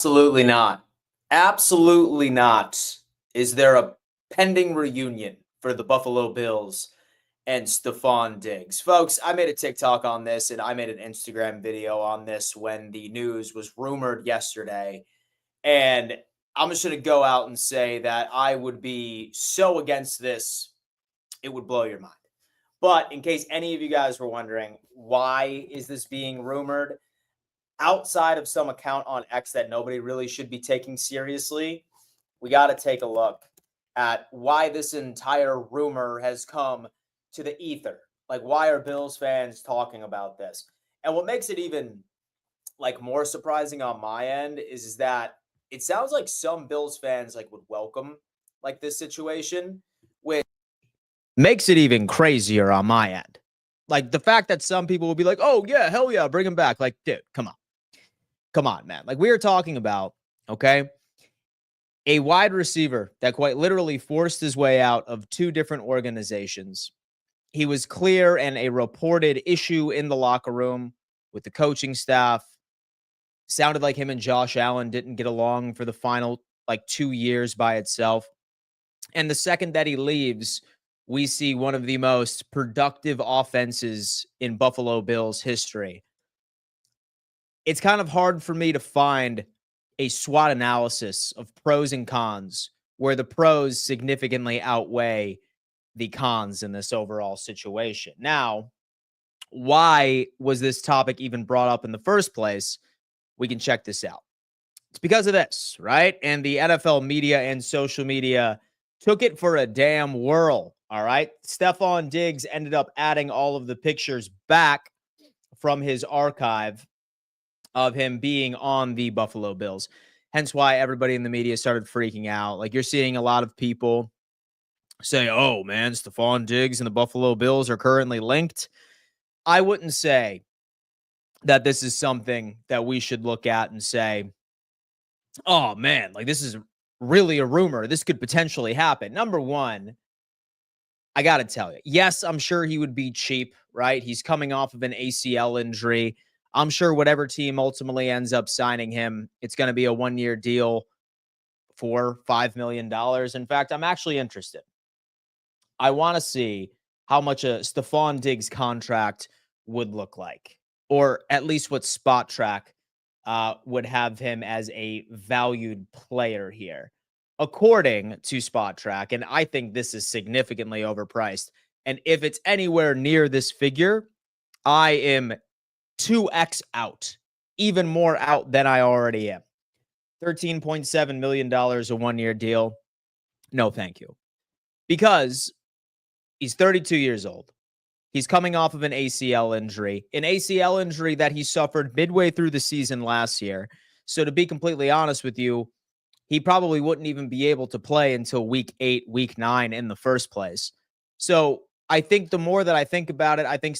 Absolutely not. Absolutely not. Is there a pending reunion for the Buffalo Bills and Stefon Diggs? Folks, I made a TikTok on this and I made an Instagram video on this when the news was rumored yesterday. And I'm just going to go out and say that I would be so against this, it would blow your mind. But in case any of you guys were wondering, why is this being rumored? Outside of some account on X that nobody really should be taking seriously, we got to take a look at why this entire rumor has come to the ether. Like, why are Bills fans talking about this? And what makes it even more surprising on my end is that it sounds like some Bills fans would welcome this situation, which makes it even crazier on my end. Like the fact that some people will be like, "Oh yeah, hell yeah, bring him back." Like, dude, come on. Come on, man. Like we are talking about, okay, a wide receiver that quite literally forced his way out of two different organizations. He was clear and a reported issue in the locker room with the coaching staff. Sounded like him and Josh Allen didn't get along for the final 2 years by itself. And the second that he leaves, we see one of the most productive offenses in Buffalo Bills history. It's kind of hard for me to find a SWOT analysis of pros and cons where the pros significantly outweigh the cons in this overall situation. Now, why was this topic even brought up in the first place? We can check this out. It's because of this, right? And the NFL media and social media took it for a damn whirl, all right? Stefon Diggs ended up adding all of the pictures back from his archive of him being on the Buffalo Bills. Hence why everybody in the media started freaking out. Like you're seeing a lot of people say, "Oh man, Stefon Diggs and the Buffalo Bills are currently linked." I wouldn't say that this is something that we should look at and say, "Oh man, this is really a rumor. This could potentially happen." Number one, I got to tell you, yes, I'm sure he would be cheap, right? He's coming off of an ACL injury. I'm sure whatever team ultimately ends up signing him, it's going to be a 1-year deal for $5 million. In fact, I'm actually interested. I want to see how much a Stefon Diggs contract would look like, or at least what Spot Track would have him as a valued player here, according to Spot Track. And I think this is significantly overpriced. And if it's anywhere near this figure, I am 2x out, even more out than I already am. $13.7 million, a 1-year deal. No, thank you. Because he's 32 years old. He's coming off of an ACL injury that he suffered midway through the season last year. So to be completely honest with you, he probably wouldn't even be able to play until week 8, week 9 in the first place. So I think the more that I think about it, I think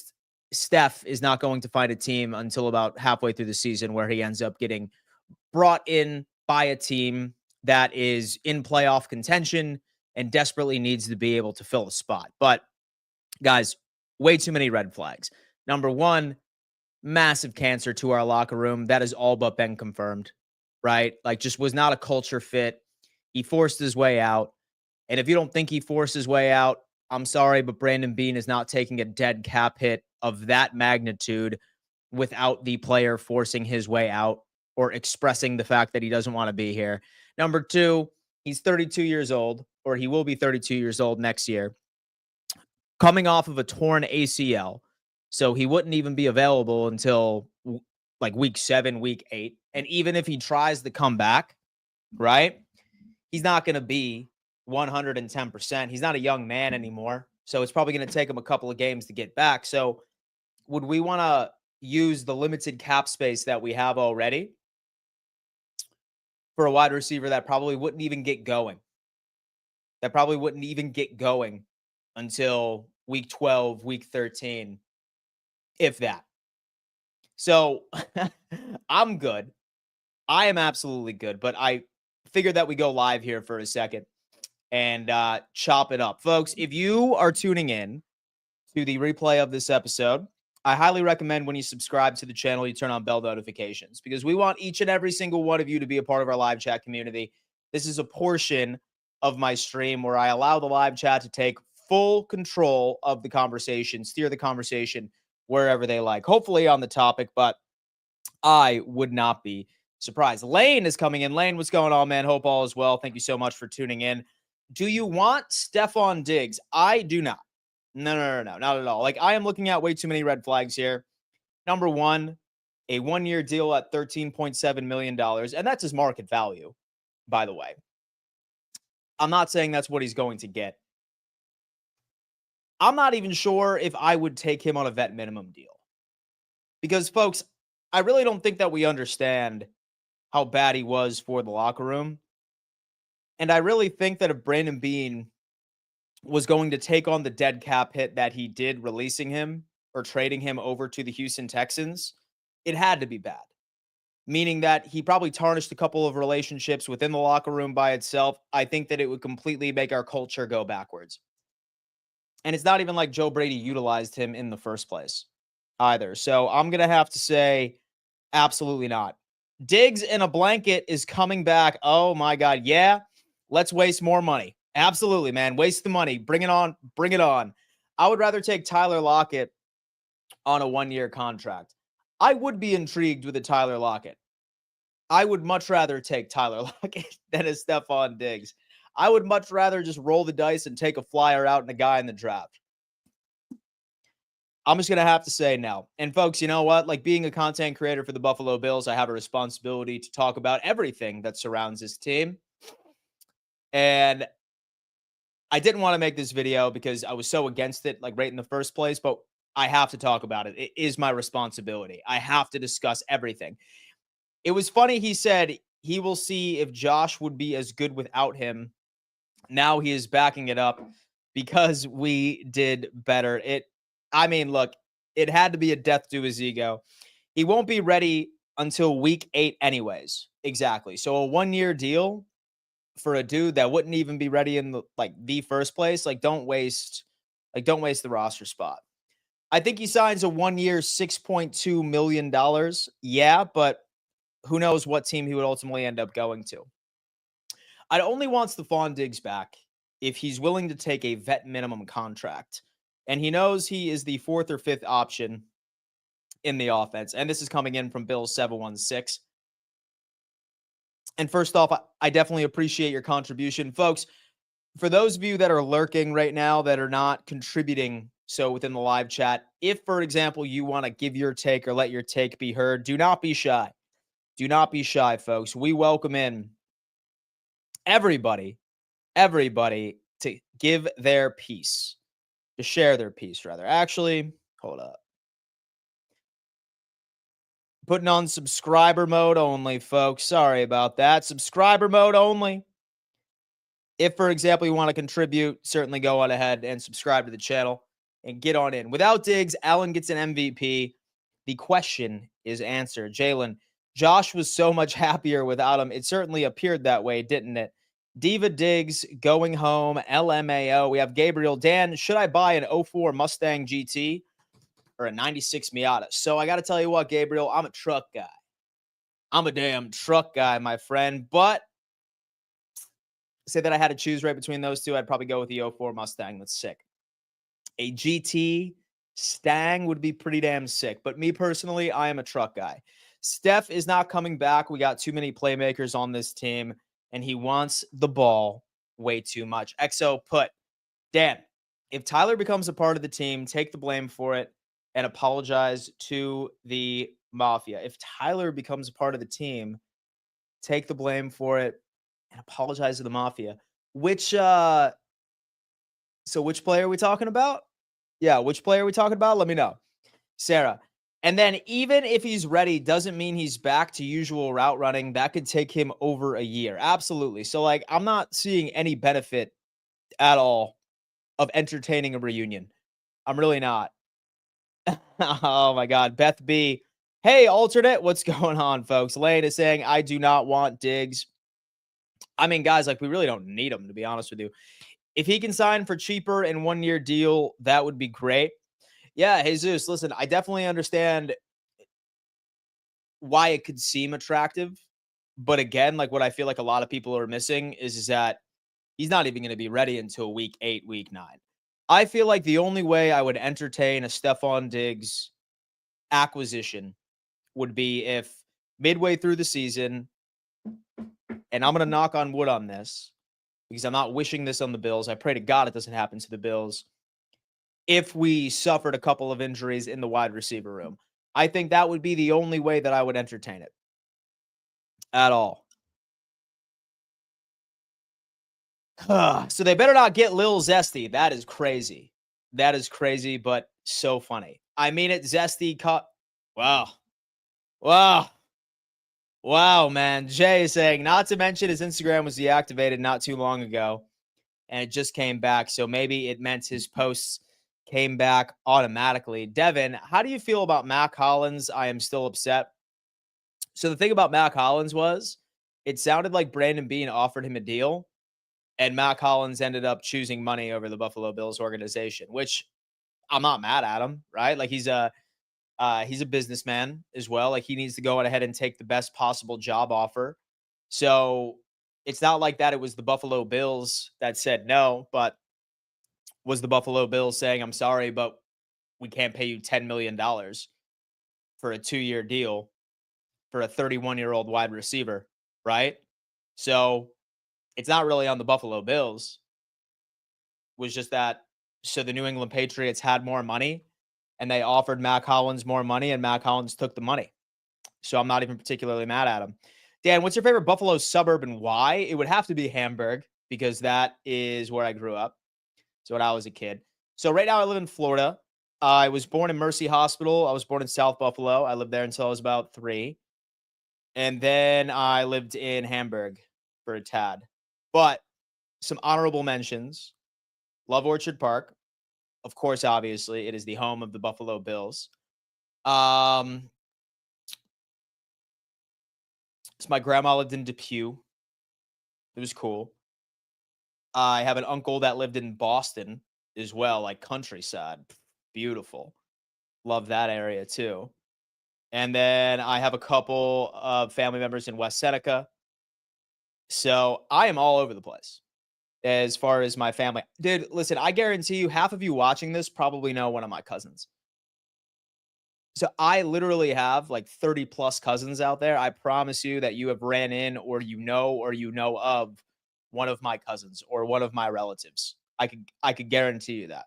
Steph is not going to find a team until about halfway through the season where he ends up getting brought in by a team that is in playoff contention and desperately needs to be able to fill a spot. But guys, way too many red flags. Number one, massive cancer to our locker room. That has all but been confirmed, right? Just was not a culture fit. He forced his way out. And if you don't think he forced his way out, I'm sorry, but Brandon Beane is not taking a dead cap hit of that magnitude without the player forcing his way out or expressing the fact that he doesn't want to be here. Number two, he's 32 years old, or he will be 32 years old next year, coming off of a torn ACL. So he wouldn't even be available until week 7, week 8. And even if he tries to come back, right, he's not going to be 110%. He's not a young man anymore. So it's probably going to take him a couple of games to get back. So would we want to use the limited cap space that we have already for a wide receiver that probably wouldn't even get going? That probably wouldn't even get going until week 12, week 13, if that. So I'm good. I am absolutely good, but I figured that we go live here for a second and chop it up. Folks, if you are tuning in to the replay of this episode, I highly recommend when you subscribe to the channel, you turn on bell notifications because we want each and every single one of you to be a part of our live chat community. This is a portion of my stream where I allow the live chat to take full control of the conversation, steer the conversation wherever they like, hopefully on the topic, but I would not be surprised. Lane is coming in. Lane, what's going on, man? Hope all is well. Thank you so much for tuning in. Do you want Stefon Diggs? I do not. No, not at all. Like, I am looking at way too many red flags here. Number one, a 1-year deal at $13.7 million, and that's his market value, by the way. I'm not saying that's what he's going to get. I'm not even sure if I would take him on a vet minimum deal. Because, folks, I really don't think that we understand how bad he was for the locker room. And I really think that if Brandon Beane was going to take on the dead cap hit that he did releasing him or trading him over to the Houston Texans, it had to be bad. Meaning that he probably tarnished a couple of relationships within the locker room by itself. I think that it would completely make our culture go backwards. And it's not even like Joe Brady utilized him in the first place either. So I'm going to have to say absolutely not. Diggs in a blanket is coming back. Oh my God. Yeah. Let's waste more money. Absolutely, man. Waste the money. Bring it on. Bring it on. I would rather take Tyler Lockett on a 1-year contract. I would be intrigued with a Tyler Lockett. I would much rather take Tyler Lockett than a Stefon Diggs. I would much rather just roll the dice and take a flyer out and a guy in the draft. I'm just going to have to say no. And folks, you know what? Like, being a content creator for the Buffalo Bills, I have a responsibility to talk about everything that surrounds this team. And I didn't want to make this video because I was so against it, like, right in the first place, but I have to talk about it. It is my responsibility. I have to discuss everything. It was funny. He said he will see if Josh would be as good without him. Now he is backing it up because we did better. Look, it had to be a death to his ego. He won't be ready until week 8 anyways. Exactly. So a 1-year deal for a dude that wouldn't even be ready in the first place, don't waste the roster spot. I think he signs a 1-year $6.2 million. Yeah, but who knows what team he would ultimately end up going to. I'd only want Stefon Diggs back if he's willing to take a vet minimum contract. And he knows he is the 4th or 5th option in the offense. And this is coming in from Bill 716. And first off, I definitely appreciate your contribution. Folks, for those of you that are lurking right now that are not contributing so within the live chat, if, for example, you want to give your take or let your take be heard, do not be shy. Do not be shy, folks. We welcome in everybody to give their piece, to share their piece, rather. Actually, hold up. Putting on subscriber mode only, folks. Sorry about that. Subscriber mode only. If, for example, you want to contribute, certainly go on ahead and subscribe to the channel and get on in. Without Diggs, Allen gets an MVP. The question is answered. Jalen, Josh was so much happier without him. It certainly appeared that way, didn't it? Diva Diggs going home. LMAO. We have Gabriel. Dan, should I buy an 04 Mustang GT or a 96 Miata? So I got to tell you what, Gabriel, I'm a truck guy. I'm a damn truck guy, my friend. But say that I had to choose right between those two, I'd probably go with the 04 Mustang. That's sick. A GT Stang would be pretty damn sick. But me personally, I am a truck guy. Steph is not coming back. We got too many playmakers on this team, and he wants the ball way too much. XO put, Dan, if Tyler becomes a part of the team, take the blame for it and apologize to the Mafia. If Tyler becomes a part of the team, take the blame for it and apologize to the Mafia. Which player are we talking about? Yeah, which player are we talking about? Let me know. Sarah. And then even if he's ready, doesn't mean he's back to usual route running. That could take him over a year. Absolutely. So, I'm not seeing any benefit at all of entertaining a reunion. I'm really not. Oh, my God. Beth B. Hey, alternate. What's going on, folks? Lane is saying, I do not want Diggs. I mean, guys, we really don't need him, to be honest with you. If he can sign for cheaper and 1-year deal, that would be great. Yeah, Jesus, listen, I definitely understand why it could seem attractive. But again, like what I feel like a lot of people are missing is that he's not even going to be ready until week 8, week 9. I feel like the only way I would entertain a Stefon Diggs acquisition would be if midway through the season, and I'm going to knock on wood on this because I'm not wishing this on the Bills. I pray to God it doesn't happen to the Bills. If we suffered a couple of injuries in the wide receiver room, I think that would be the only way that I would entertain it at all. So they better not get Lil Zesty. That is crazy. That is crazy, but so funny. I mean it, Zesty caught. Wow. Wow. Wow, man. Jay is saying, not to mention his Instagram was deactivated not too long ago, and it just came back. So maybe it meant his posts came back automatically. Devin, how do you feel about Mac Hollins? I am still upset. So the thing about Mac Hollins was it sounded like Brandon Beane offered him a deal, and Mac Hollins ended up choosing money over the Buffalo Bills organization, which I'm not mad at him, right? Like he's a businessman as well. Like he needs to go ahead and take the best possible job offer. So it's not like that. It was the Buffalo Bills that said no, but was the Buffalo Bills saying, I'm sorry, but we can't pay you $10 million for a 2-year deal for a 31-year-old wide receiver, right? So it's not really on the Buffalo Bills. It was just that so the New England Patriots had more money and they offered Mac Hollins more money and Mac Hollins took the money. So I'm not even particularly mad at him. Dan, what's your favorite Buffalo suburb and why? It would have to be Hamburg because that is where I grew up. So when I was a kid. So right now I live in Florida. I was born in Mercy Hospital. I was born in South Buffalo. I lived there until I was about 3. And then I lived in Hamburg for a tad. But some honorable mentions. Love Orchard Park. Of course, obviously, it is the home of the Buffalo Bills. So my grandma lived in Depew. It was cool. I have an uncle that lived in Boston as well, like countryside. Beautiful. Love that area too. And then I have a couple of family members in West Seneca. So I am all over the place as far as my family. Dude, listen, I guarantee you half of you watching this probably know one of my cousins. So I literally have like 30 plus cousins out there. I promise you that you have ran in or you know of one of my cousins or one of my relatives. I could guarantee you that.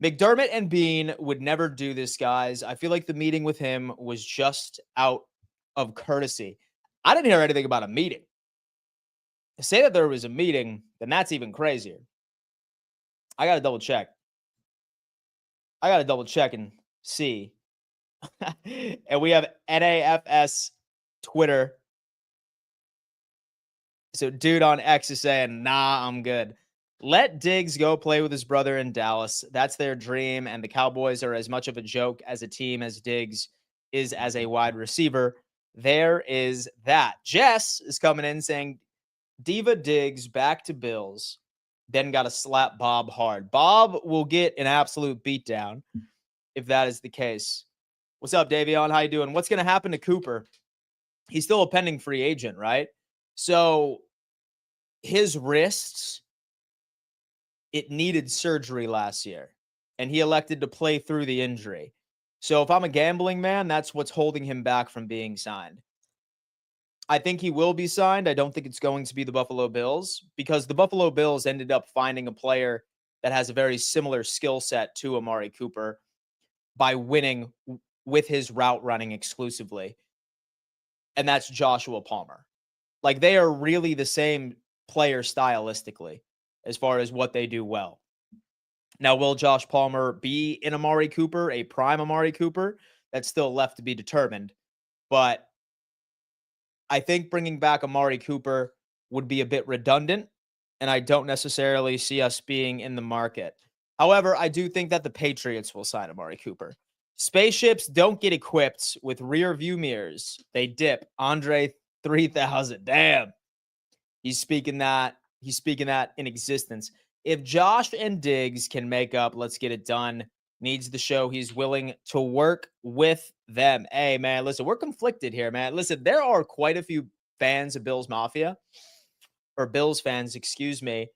McDermott and Bean would never do this, guys. I feel like the meeting with him was just out of courtesy. I didn't hear anything about a meeting. To say that there was a meeting, then that's even crazier. I got to double check. And see. And we have NAFS Twitter. So dude on X is saying, nah, I'm good. Let Diggs go play with his brother in Dallas. That's their dream. And the Cowboys are as much of a joke as a team as Diggs is as a wide receiver. There is that. Jess is coming in saying, Diva Diggs back to Bills. Then got to slap Bob hard. Bob will get an absolute beatdown if that is the case. What's up, Davion? How you doing? What's going to happen to Cooper? He's still a pending free agent, right? So his wrists, it needed surgery last year, and he elected to play through the injury. So if I'm a gambling man, that's what's holding him back from being signed. I think he will be signed. I don't think it's going to be the Buffalo Bills because the Buffalo Bills ended up finding a player that has a very similar skill set to Amari Cooper by winning with his route running exclusively. And that's Joshua Palmer. Like they are really the same player stylistically as far as what they do well. Now, will Josh Palmer be an Amari Cooper, a prime Amari Cooper? That's still left to be determined. But I think bringing back Amari Cooper would be a bit redundant, and I don't necessarily see us being in the market. However, I do think that the Patriots will sign Amari Cooper. Spaceships don't get equipped with rear view mirrors. They dip. Andre 3000. Damn. He's speaking that in existence. If Josh and Diggs can make up, let's get it done. needs to show he's willing to work with them. Hey, man, listen, we're conflicted here, man. Listen, there are quite a few fans of Bills Mafia, or Bills fans, excuse me,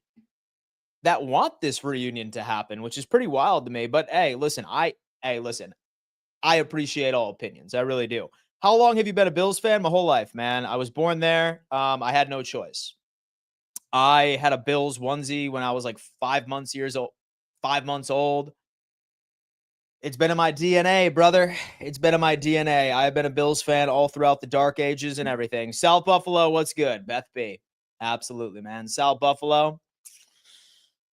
that want this reunion to happen, which is pretty wild to me. But listen, I appreciate all opinions. I really do. How long have you been a Bills fan? My whole life, man. I was born there. I had no choice. I had a Bills onesie when I was like 5 months old. It's been in my DNA, brother. It's been in my DNA. I've been a Bills fan all throughout the dark ages and everything. South Buffalo, what's good? Beth B. Absolutely, man. South Buffalo.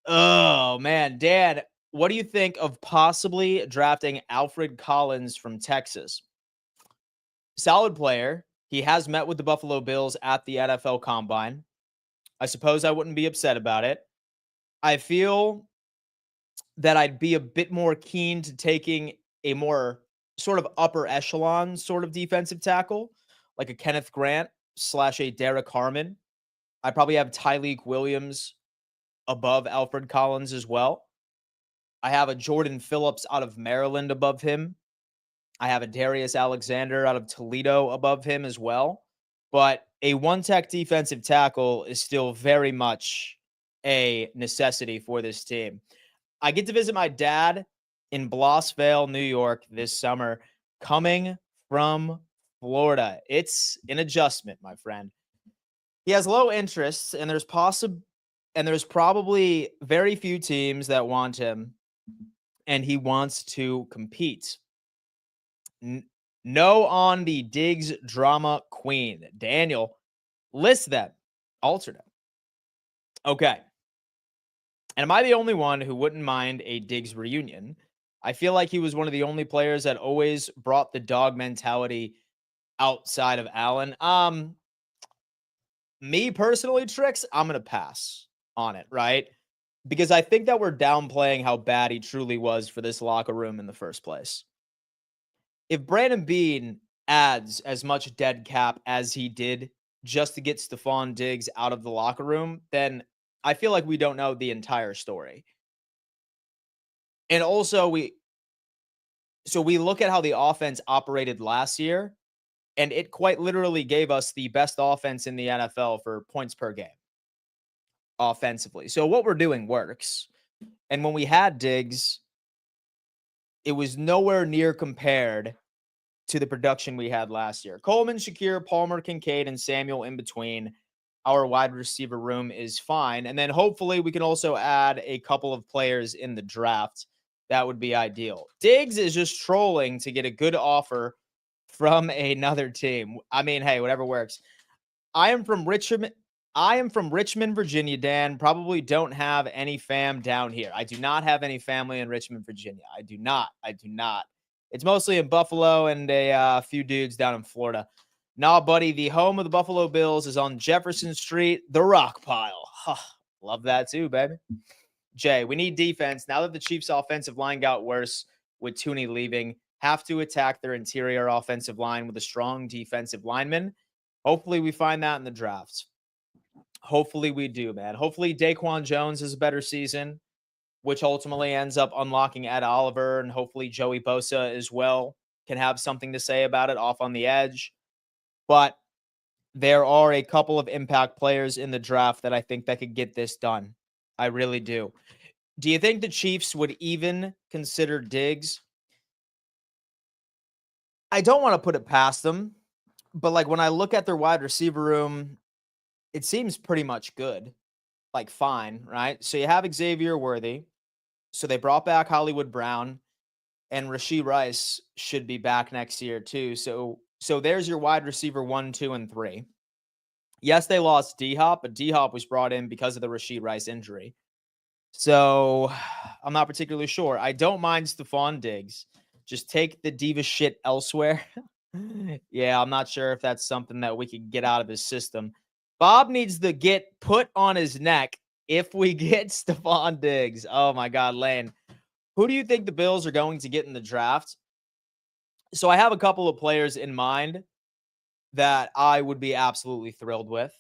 Oh, man. Dan, what do you think of possibly drafting Alfred Collins from Texas? Solid player. He has met with the Buffalo Bills at the NFL Combine. I suppose I wouldn't be upset about it. I feel that I'd be a bit more keen to taking a more sort of upper echelon sort of defensive tackle, like a Kenneth Grant slash a Derek Harmon. I probably have Tyleek Williams above Alfred Collins as well. I have a Jordan Phillips out of Maryland above him. I have a Darius Alexander out of Toledo above him as well. But a one-tech defensive tackle is still very much a necessity for this team. I get to visit my dad in Blossville, New York this summer, coming from Florida. It's an adjustment, my friend. He has low interests, and there's probably very few teams that want him, and he wants to compete. No on the Diggs drama queen. Daniel, list them. Alternate. Okay. And am I the only one who wouldn't mind a Diggs reunion? I feel like he was one of the only players that always brought the dog mentality outside of Allen. Me personally, Tricks, I'm going to pass on it, right? Because I think that we're downplaying how bad he truly was for this locker room in the first place. If Brandon Beane adds as much dead cap as he did just to get Stefon Diggs out of the locker room, then I feel like we don't know the entire story. And also we look at how the offense operated last year, and it quite literally gave us the best offense in the NFL for points per game offensively. So what we're doing works. And when we had Diggs, it was nowhere near compared to the production we had last year. Coleman, Shakir, Palmer, Kincaid, and Samuel in between. Our wide receiver room is fine. And then hopefully we can also add a couple of players in the draft. That would be ideal. Diggs is just trolling to get a good offer from another team. I mean, hey, whatever works. I am from Richmond, Virginia, Dan. Probably don't have any fam down here. I do not have any family in Richmond, Virginia. I do not. It's mostly in Buffalo and a few dudes down in Florida. Nah, buddy, the home of the Buffalo Bills is on Jefferson Street, the rock pile. Love that too, baby. Jay, we need defense. Now that the Chiefs' offensive line got worse with Tooney leaving, have to attack their interior offensive line with a strong defensive lineman. Hopefully we find that in the draft. Hopefully we do, man. Hopefully Daquan Jones has a better season, which ultimately ends up unlocking Ed Oliver, and hopefully Joey Bosa as well can have something to say about it off on the edge. But there are a couple of impact players in the draft that I think that could get this done. I really do. Do you think the Chiefs would even consider Diggs? I don't want to put it past them, but like when I look at their wide receiver room, it seems pretty much good. Like fine, right? So you have Xavier Worthy. So they brought back Hollywood Brown, and Rashee Rice should be back next year too. So there's your wide receiver 1, 2, and 3. Yes, they lost D-Hop, but D-Hop was brought in because of the Rashee Rice injury. So I'm not particularly sure. I don't mind Stefon Diggs. Just take the diva shit elsewhere. Yeah, I'm not sure if that's something that we could get out of his system. Bob needs to get put on his neck if we get Stefon Diggs. Oh my God, Lane. Who do you think the Bills are going to get in the draft? So I have a couple of players in mind that I would be absolutely thrilled with.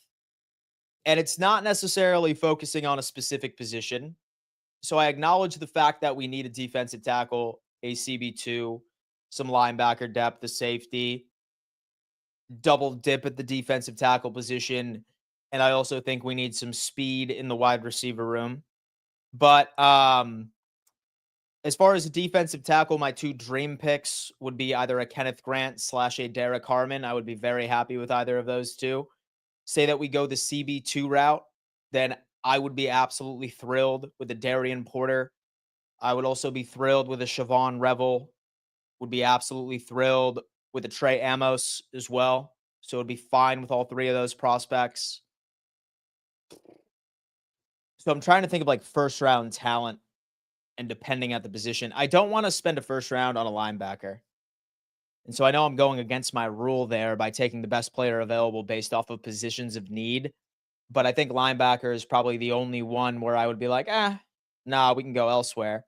And it's not necessarily focusing on a specific position. So I acknowledge the fact that we need a defensive tackle a CB2, some linebacker depth, the safety, double dip at the defensive tackle position. And I also think we need some speed in the wide receiver room. But as far as a defensive tackle, my two dream picks would be either a Kenneth Grant / a Derek Harmon. I would be very happy with either of those two. Say that we go the CB2 route, then I would be absolutely thrilled with a Darian Porter. I would also be thrilled with a Siobhan Revel. Would be absolutely thrilled with a Trey Amos as well. So it'd be fine with all three of those prospects. So I'm trying to think of like first round talent and depending at the position. I don't want to spend a first round on a linebacker. And so I know I'm going against my rule there by taking the best player available based off of positions of need. But I think linebacker is probably the only one where I would be like, nah, we can go elsewhere.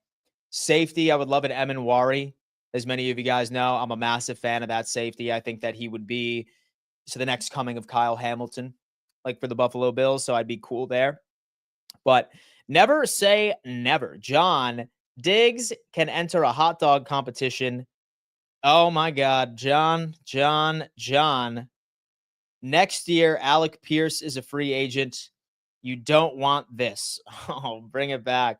Safety, I would love an Emin Wari. As many of you guys know, I'm a massive fan of that safety. I think that he would be the next coming of Kyle Hamilton, like for the Buffalo Bills. So I'd be cool there. But never say never. John Diggs can enter a hot dog competition. Oh my God, John. Next year, Alec Pierce is a free agent. You don't want this. Oh, bring it back.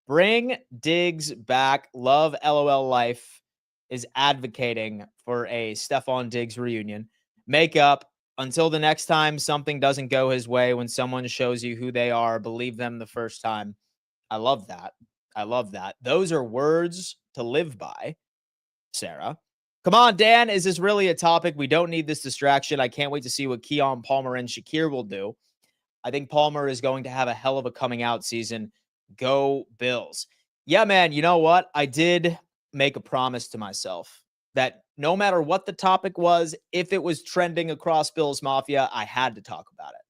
Bring Diggs back. Love LOL Life is advocating for a Stefon Diggs reunion. Make up. Until the next time something doesn't go his way, when someone shows you who they are, believe them the first time. I love that. I love that. Those are words to live by, Sarah. Come on, Dan. Is this really a topic? We don't need this distraction. I can't wait to see what Keon Palmer and Shakir will do. I think Palmer is going to have a hell of a coming out season. Go Bills. Yeah, man. You know what? I did make a promise to myself that no matter what the topic was, if it was trending across Bills Mafia, I had to talk about it.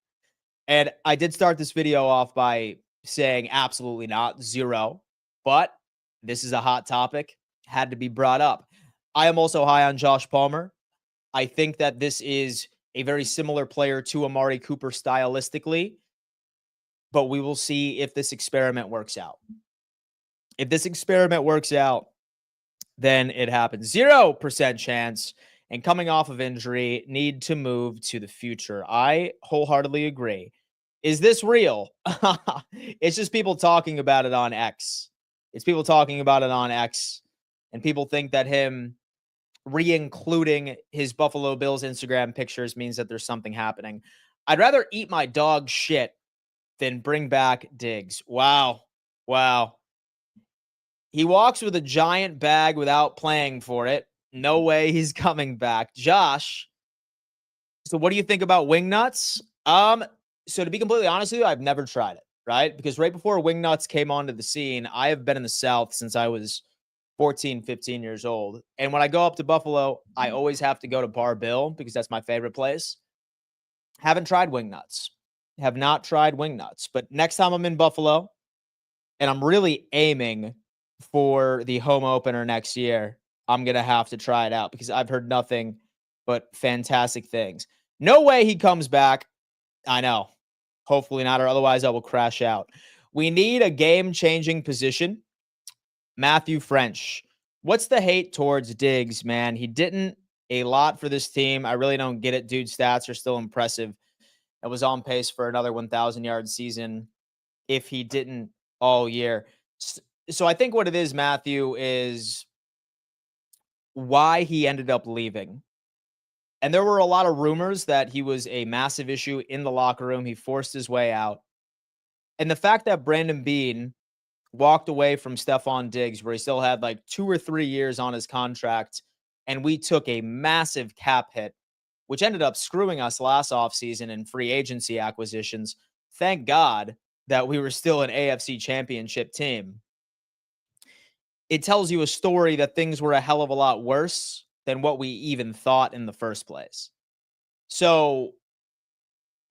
And I did start this video off by saying absolutely not, zero. But this is a hot topic. Had to be brought up. I am also high on Josh Palmer. I think that this is a very similar player to Amari Cooper stylistically, but we will see if this experiment works out. If this experiment works out, then it happens. 0% chance. And coming off of injury, need to move to the future. I wholeheartedly agree. Is this real? It's just people talking about it on X. It's people talking about it on X. And people think that him re-including his Buffalo Bills Instagram pictures means that there's something happening. I'd rather eat my dog shit than bring back Diggs. Wow. He walks with a giant bag without playing for it. No way he's coming back. Josh, so what do you think about wing nuts? So to be completely honest with you, I've never tried it, right? Because right before wing nuts came onto the scene, I have been in the South since I was 14, 15 years old. And when I go up to Buffalo, I always have to go to Bar Bill because that's my favorite place. Haven't tried wing nuts. Have not tried wing nuts. But next time I'm in Buffalo, and I'm really aiming for the home opener next year, I'm going to have to try it out because I've heard nothing but fantastic things. No way he comes back. I know. Hopefully not, or otherwise I will crash out. We need a game-changing position. Matthew French. What's the hate towards Diggs, man? He didn't a lot for this team. I really don't get it. Dude's stats are still impressive. It was on pace for another 1,000-yard season if he didn't all year. So I think what it is, Matthew, is why he ended up leaving. And there were a lot of rumors that he was a massive issue in the locker room. He forced his way out. And the fact that Brandon Beane walked away from Stefon Diggs, where he still had like 2 or 3 years on his contract, and we took a massive cap hit, which ended up screwing us last offseason in free agency acquisitions. Thank God that we were still an AFC championship team. It tells you a story that things were a hell of a lot worse than what we even thought in the first place. So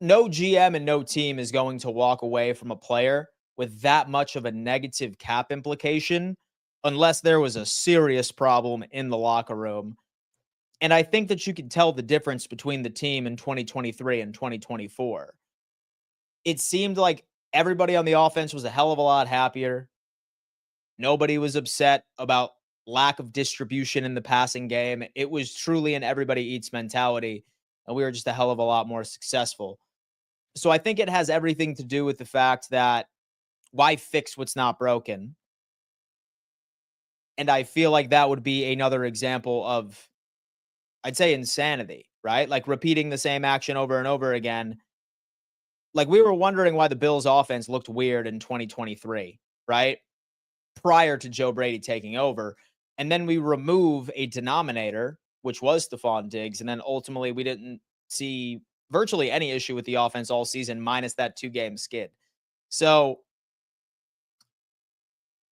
no GM and no team is going to walk away from a player with that much of a negative cap implication unless there was a serious problem in the locker room. And I think that you can tell the difference between the team in 2023 and 2024. It seemed like everybody on the offense was a hell of a lot happier. Nobody was upset about lack of distribution in the passing game. It was truly an everybody eats mentality, and we were just a hell of a lot more successful. So I think it has everything to do with the fact that why fix what's not broken? And I feel like that would be another example of, I'd say, insanity, right? Like repeating the same action over and over again. Like we were wondering why the Bills offense looked weird in 2023, right? Prior to Joe Brady taking over. And then we remove a denominator, which was Stefon Diggs. And then ultimately we didn't see virtually any issue with the offense all season, minus that 2-game skid. So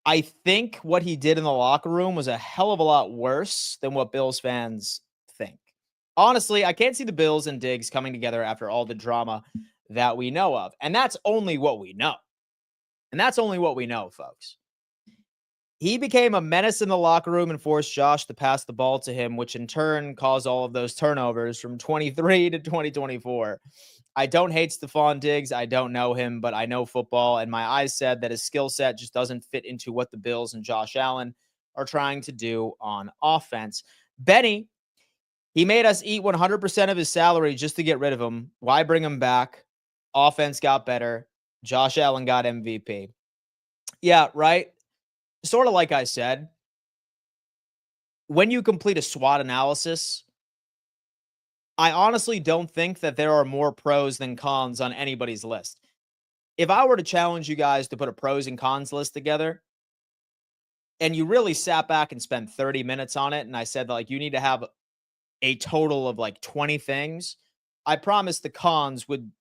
I think what he did in the locker room was a hell of a lot worse than what Bills fans think. Honestly, I can't see the Bills and Diggs coming together after all the drama that we know of. And that's only what we know. And that's only what we know, folks. He became a menace in the locker room and forced Josh to pass the ball to him, which in turn caused all of those turnovers from 23 to 2024. I don't hate Stefon Diggs. I don't know him, but I know football, and my eyes said that his skill set just doesn't fit into what the Bills and Josh Allen are trying to do on offense. Benny, he made us eat 100% of his salary just to get rid of him. Why bring him back? Offense got better. Josh Allen got MVP. Yeah, right. Sort of like I said, when you complete a SWOT analysis, I honestly don't think that there are more pros than cons on anybody's list. If I were to challenge you guys to put a pros and cons list together, and you really sat back and spent 30 minutes on it, and I said, like, you need to have a total of like 20 things, I promise the cons would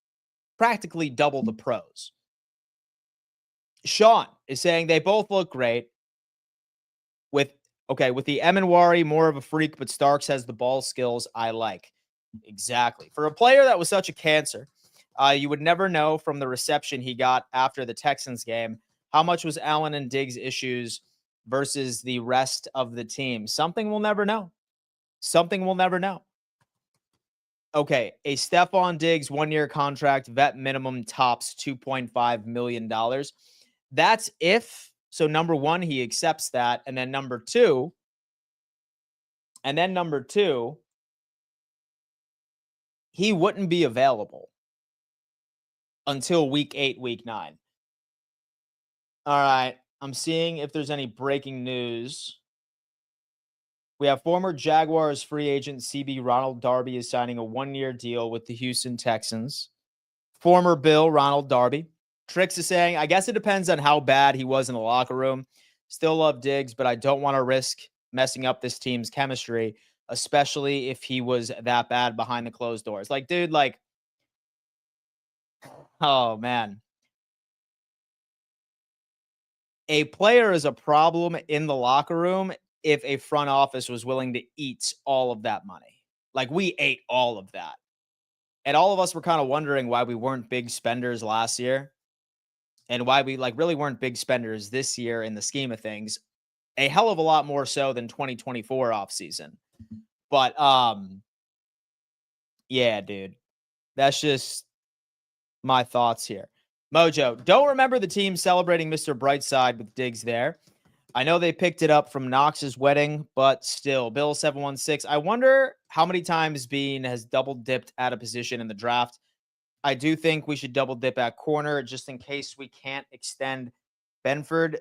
practically double the pros. Sean is saying they both look great. With the Emanwari, more of a freak, but Starks has the ball skills I like. Exactly. For a player that was such a cancer, you would never know from the reception he got after the Texans game how much was Allen and Diggs' issues versus the rest of the team. Something we'll never know. Something we'll never know. Okay, a Stefon Diggs 1-year contract, vet minimum tops $2.5 million. That's if, so number one, he accepts that. And then number two, he wouldn't be available until week 8, week 9. All right. I'm seeing if there's any breaking news. We have former Jaguars free agent CB Ronald Darby is signing a 1-year deal with the Houston Texans. Former Bill Ronald Darby. Trix is saying, I guess it depends on how bad he was in the locker room. Still love Diggs, but I don't want to risk messing up this team's chemistry, especially if he was that bad behind the closed doors. Like, dude, like, oh, man. A player is a problem in the locker room if a front office was willing to eat all of that money. Like, we ate all of that. And all of us were kind of wondering why we weren't big spenders last year and why we like really weren't big spenders this year in the scheme of things. A hell of a lot more so than 2024 offseason. But yeah, dude. That's just my thoughts here. Mojo, don't remember the team celebrating Mr. Brightside with Diggs there. I know they picked it up from Knox's wedding, but still, Bill 716. I wonder how many times Bean has double dipped at a position in the draft. I do think we should double dip at corner just in case we can't extend Benford.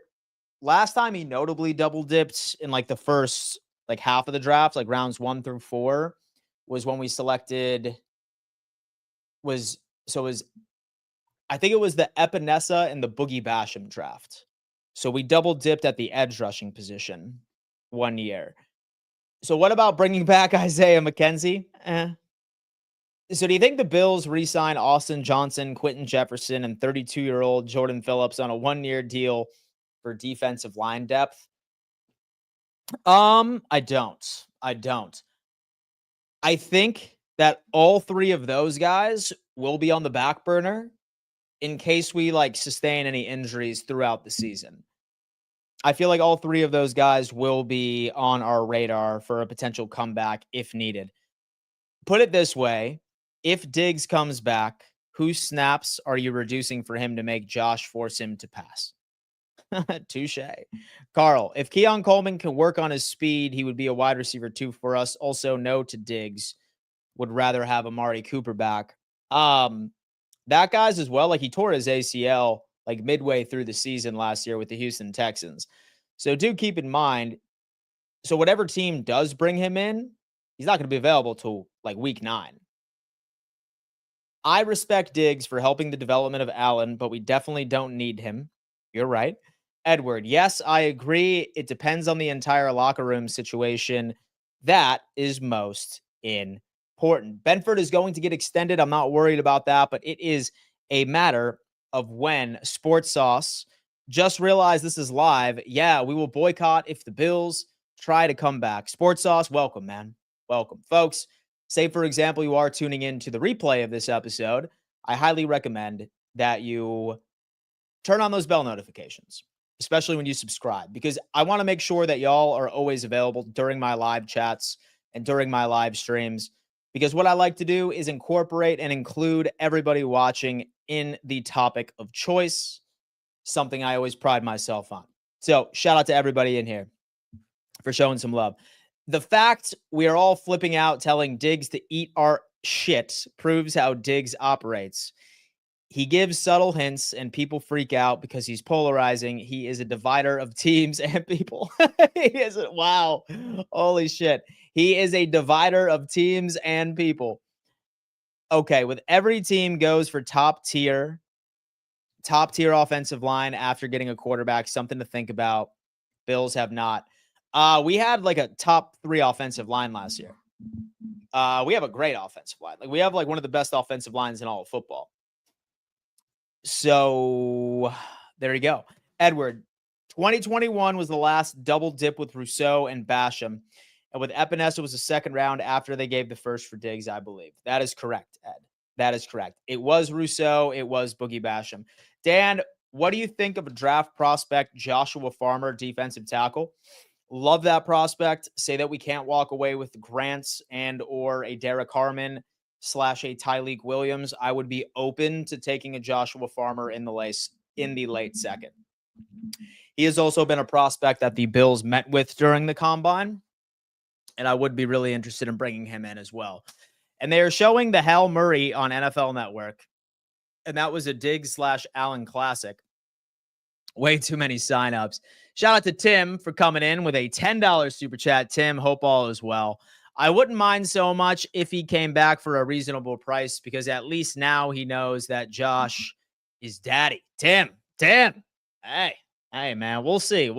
Last time he notably double dipped in like the first like half of the draft, like rounds 1 through 4, was when we selected I think it was the Epinesa and the Boogie Basham draft. So we double dipped at the edge rushing position 1 year. So what about bringing back Isaiah McKenzie? So do you think the Bills re-sign Austin Johnson, Quentin Jefferson, and 32-year-old Jordan Phillips on a 1-year deal for defensive line depth? I don't. I think that all three of those guys will be on the back burner in case we like sustain any injuries throughout the season. I feel like all three of those guys will be on our radar for a potential comeback if needed. Put it this way, if Diggs comes back, whose snaps are you reducing for him to make Josh force him to pass? Touche. Carl, if Keon Coleman can work on his speed, he would be a wide receiver 2 for us. Also, no to Diggs. Would rather have Amari Cooper back. That guy's as well. Like, he tore his ACL like midway through the season last year with the Houston Texans. So do keep in mind, so whatever team does bring him in, he's not going to be available till like week 9. I respect Diggs for helping the development of Allen, but we definitely don't need him. You're right. Edward, yes, I agree. It depends on the entire locker room situation. That is most important. Benford is going to get extended. I'm not worried about that, but it is a matter of when. Sports Sauce, just realized this is live. Yeah, we will boycott if the Bills try to come back. Sports Sauce, welcome, man. Welcome. Folks, say, for example, you are tuning in to the replay of this episode. I highly recommend that you turn on those bell notifications, especially when you subscribe, because I want to make sure that y'all are always available during my live chats and during my live streams, because what I like to do is incorporate and include everybody watching in the topic of choice, something I always pride myself on. So shout out to everybody in here for showing some love. The fact we are all flipping out telling Diggs to eat our shit proves how Diggs operates. He gives subtle hints and people freak out because he's polarizing. He is a divider of teams and people. He is wow. Holy shit. He is a divider of teams and people. Okay, with every team goes for top tier offensive line after getting a quarterback, something to think about. Bills have not. We had like a top 3 offensive line last year. We have a great offensive line. Like, we have like one of the best offensive lines in all of football. So there you go. Edward, 2021 was the last double dip with Rousseau and Basham. And with Epinesa was the second round after they gave the first for Diggs, I believe. That is correct, Ed. That is correct. It was Rousseau. It was Boogie Basham. Dan, what do you think of a draft prospect, Joshua Farmer, defensive tackle? Love that prospect. Say that we can't walk away with Grants and or a Derek Harmon / a Tyleek Williams. I would be open to taking a Joshua Farmer in the late second. He has also been a prospect that the Bills met with during the combine, and I would be really interested in bringing him in as well. And they are showing the Hal Murray on NFL Network, and that was a Diggs / Allen classic. Way too many signups. Shout out to Tim for coming in with a $10 super chat. Tim, hope all is well. I wouldn't mind so much if he came back for a reasonable price, because at least now he knows that Josh is daddy. Tim. Hey, man, we'll see.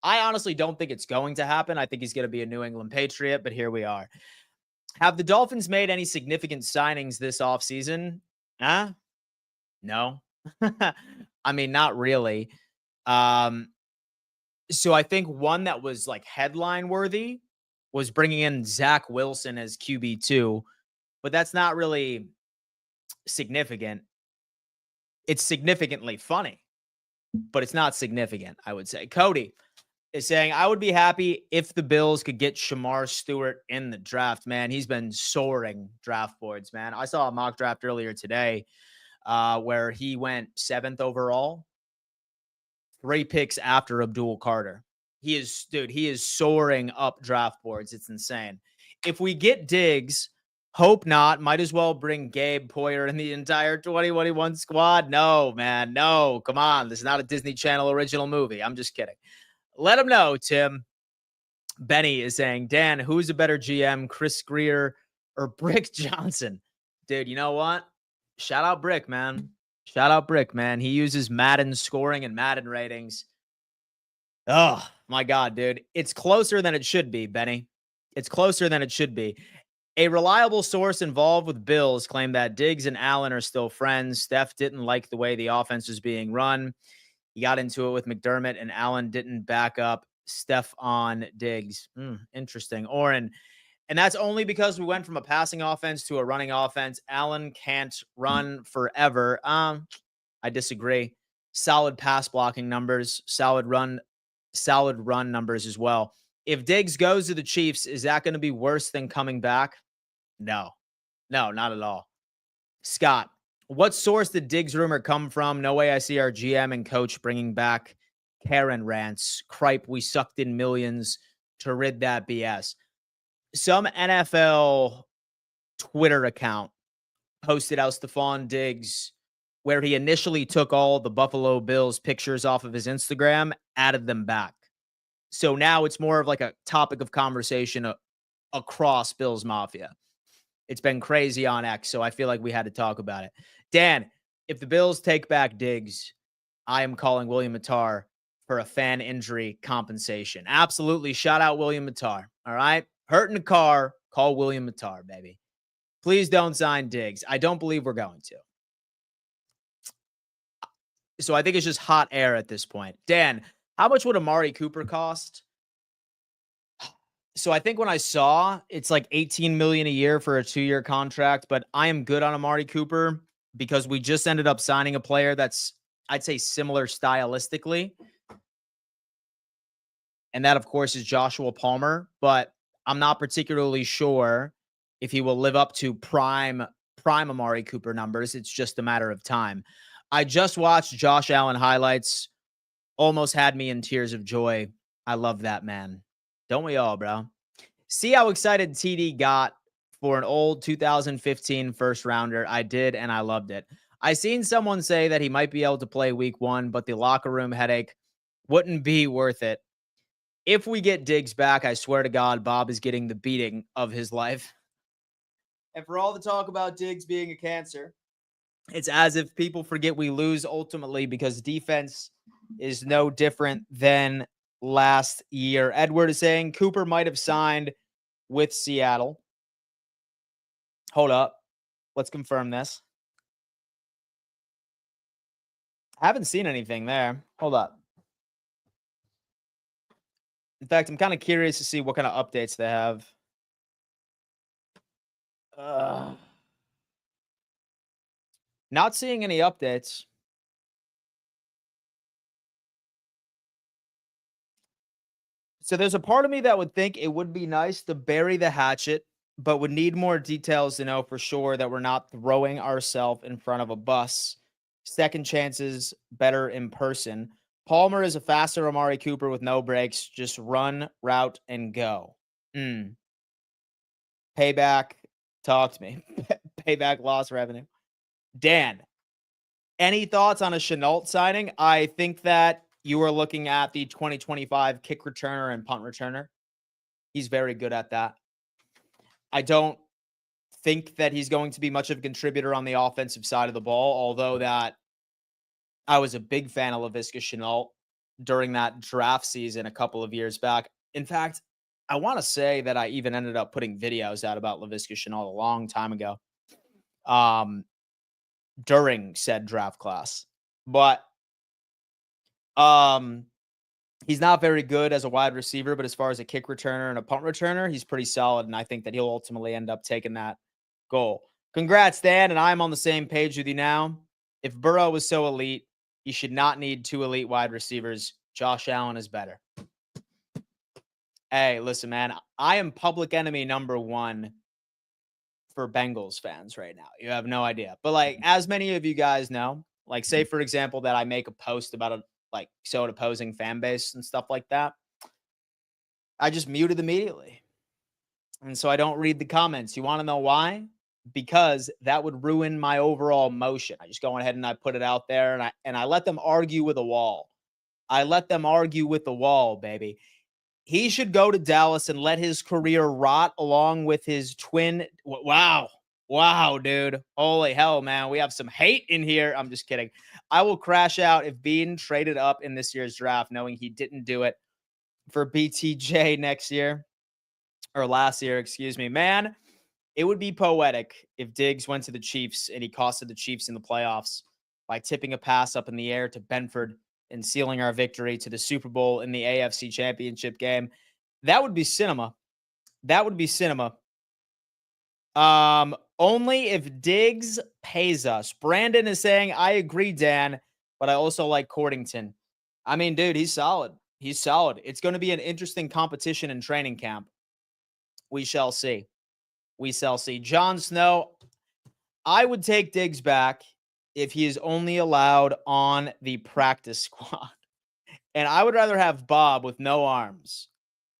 I honestly don't think it's going to happen. I think he's going to be a New England Patriot, but here we are. Have the Dolphins made any significant signings this offseason? No. I mean, not really. So I think one that was like headline worthy was bringing in Zach Wilson as QB2, but that's not really significant. It's significantly funny, but it's not significant, I would say. Cody is saying, I would be happy if the Bills could get Shamar Stewart in the draft, man. He's been soaring draft boards, man. I saw a mock draft earlier today where he went 7th overall, 3 picks after Abdul Carter. He is soaring up draft boards. It's insane. If we get Diggs, hope not. Might as well bring Gabe Poyer and the entire 2021 squad. No, man. No, come on. This is not a Disney Channel original movie. I'm just kidding. Let him know, Tim. Benny is saying, Dan, who's a better GM, Chris Greer or Brick Johnson? Dude, you know what? Shout out Brick, man. He uses Madden scoring and Madden ratings. Oh, my God, dude. It's closer than it should be, Benny. It's closer than it should be. A reliable source involved with Bills claimed that Diggs and Allen are still friends. Steph didn't like the way the offense was being run. He got into it with McDermott, and Allen didn't back up Stefon Diggs. Interesting. Oren, and that's only because we went from a passing offense to a running offense. Allen can't run forever. I disagree. Solid pass blocking numbers, solid run numbers as well. If Diggs goes to the Chiefs, is that going to be worse than coming back? No, not at all. Scott, what source did Diggs rumor come from? No way I see our GM and coach bringing back Karen rants. Cripe, we sucked in millions to rid that BS. Some NFL Twitter account posted out Stefon Diggs, where he initially took all the Buffalo Bills pictures off of his Instagram, added them back. So now it's more of like a topic of conversation across Bills Mafia. It's been crazy on X, so I feel like we had to talk about it. Dan, if the Bills take back Diggs, I am calling William Mattar for a fan injury compensation. Absolutely. Shout out William Mattar. All right. Hurt in the car. Call William Mattar, baby. Please don't sign Diggs. I don't believe we're going to. So I think it's just hot air at this point. Dan, how much would Amari Cooper cost? So I think when I saw it's like $18 million a year for a 2-year contract, but I am good on Amari Cooper because we just ended up signing a player that's, I'd say, similar stylistically. And that, of course, is Joshua Palmer, but I'm not particularly sure if he will live up to prime Amari Cooper numbers. It's just a matter of time. I just watched Josh Allen highlights. Almost had me in tears of joy. I love that man. Don't we all, bro? See how excited TD got for an old 2015 first rounder. I did, and I loved it. I seen someone say that he might be able to play week 1, but the locker room headache wouldn't be worth it. If we get Diggs back, I swear to God, Bob is getting the beating of his life. And for all the talk about Diggs being a cancer, it's as if people forget we lose ultimately because defense is no different than last year. Edward is saying Cooper might have signed with Seattle. Hold up. Let's confirm this. I haven't seen anything there. Hold up. In fact, I'm kind of curious to see what kind of updates they have. Not seeing any updates. So there's a part of me that would think it would be nice to bury the hatchet, but would need more details to know for sure that we're not throwing ourselves in front of a bus. Second chances better in person. Palmer is a faster Amari Cooper with no breaks. Just run, route, and go. Payback. Talk to me. Payback, lost revenue. Dan, any thoughts on a Chenault signing? I think that you are looking at the 2025 kick returner and punt returner. He's very good at that. I don't think that he's going to be much of a contributor on the offensive side of the ball, although that I was a big fan of Laviska Chenault during that draft season a couple of years back. In fact, I want to say that I even ended up putting videos out about Laviska Chenault a long time ago during said draft class. But he's not very good as a wide receiver, but as far as a kick returner and a punt returner, he's pretty solid, and I think that he'll ultimately end up taking that goal. Congrats, Dan, and I'm on the same page with you now. If Burrow was so elite, he should not need 2 elite wide receivers. Josh Allen is better. Hey, listen, man, I am public enemy number 1 for Bengals fans right now. You have no idea. But, like, as many of you guys know, like, say, for example, that I make a post about a so an opposing fan base and stuff like that, I just mute it immediately. And so I don't read the comments. You want to know why? Because that would ruin my overall motion. I just go ahead and I put it out there and I let them argue with a wall. I let them argue with the wall, baby. He should go to Dallas and let his career rot along with his twin. Wow, dude. Holy hell, man. We have some hate in here. I'm just kidding. I will crash out if Bean traded up in this year's draft, knowing he didn't do it for BTJ next year or last year, excuse me. Man, it would be poetic if Diggs went to the Chiefs and he costed the Chiefs in the playoffs by tipping a pass up in the air to Benford and sealing our victory to the Super Bowl in the AFC Championship game. That would be cinema. That would be cinema. Only if Diggs pays us. Brandon is saying, I agree, Dan, but I also like Cordington. I mean, dude, he's solid. He's solid. It's going to be an interesting competition in training camp. We shall see. We shall see. Jon Snow, I would take Diggs back if he is only allowed on the practice squad. And I would rather have Bob with no arms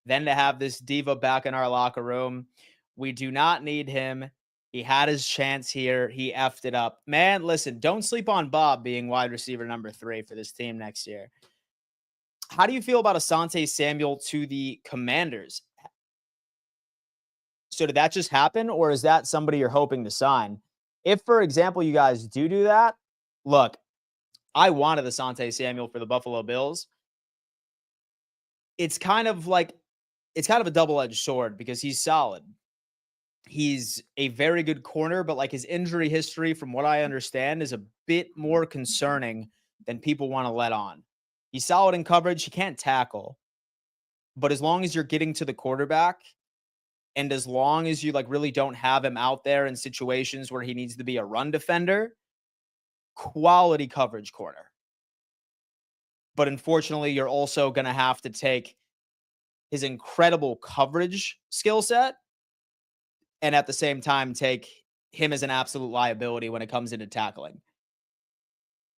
than to have this diva back in our locker room. We do not need him. He had his chance here. He effed it up. Man, listen, don't sleep on Bob being wide receiver number 3 for this team next year. How do you feel about Asante Samuel to the Commanders? So did that just happen, or is that somebody you're hoping to sign? If, for example, you guys do that, look, I wanted Asante Samuel for the Buffalo Bills. It's kind of a double-edged sword because he's solid. He's a very good corner, but like his injury history, from what I understand, is a bit more concerning than people want to let on. He's solid in coverage. He can't tackle, but as long as you're getting to the quarterback, and as long as you like really don't have him out there in situations where he needs to be a run defender, quality coverage corner. But unfortunately, you're also going to have to take his incredible coverage skill set and at the same time take him as an absolute liability when it comes into tackling.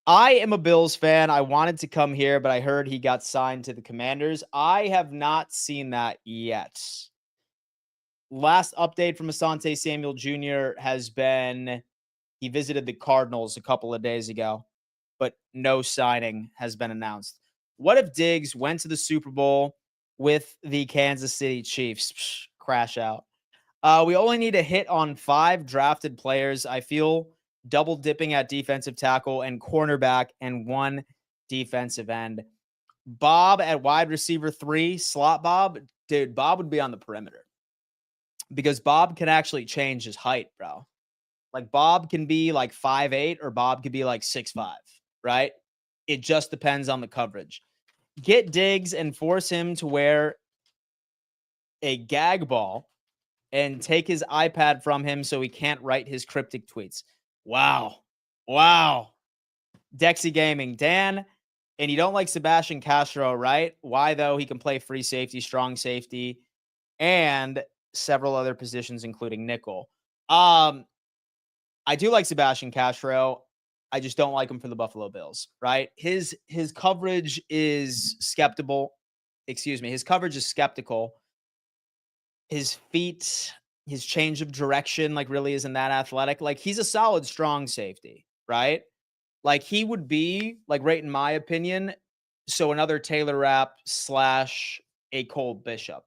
I am a Bills fan. I wanted to come here, but I heard he got signed to the Commanders. I have not seen that yet. Last update from Asante Samuel Jr. has been he visited the Cardinals a couple of days ago, but no signing has been announced. What if Diggs went to the Super Bowl with the Kansas City Chiefs? Psh, crash out. We only need a hit on 5 drafted players. I feel double dipping at defensive tackle and cornerback and 1 defensive end. Bob at wide receiver 3, slot Bob. Dude, Bob would be on the perimeter because Bob can actually change his height, bro. Like Bob can be like 5'8" or Bob could be like 6'5", right? It just depends on the coverage. Get Diggs and force him to wear a gag ball and take his iPad from him so he can't write his cryptic tweets. Wow. Wow. Dexy Gaming. Dan, and you don't like Sebastian Castro, right? Why, though? He can play free safety, strong safety, and several other positions, including nickel. I do like Sebastian Castro. I just don't like him for the Buffalo Bills, right? His coverage is skeptical. Excuse me. His coverage is skeptical. His feet, his change of direction, like really isn't that athletic. Like he's a solid, strong safety, right? Like he would be like right in my opinion. So another Taylor Rapp / a Cole Bishop,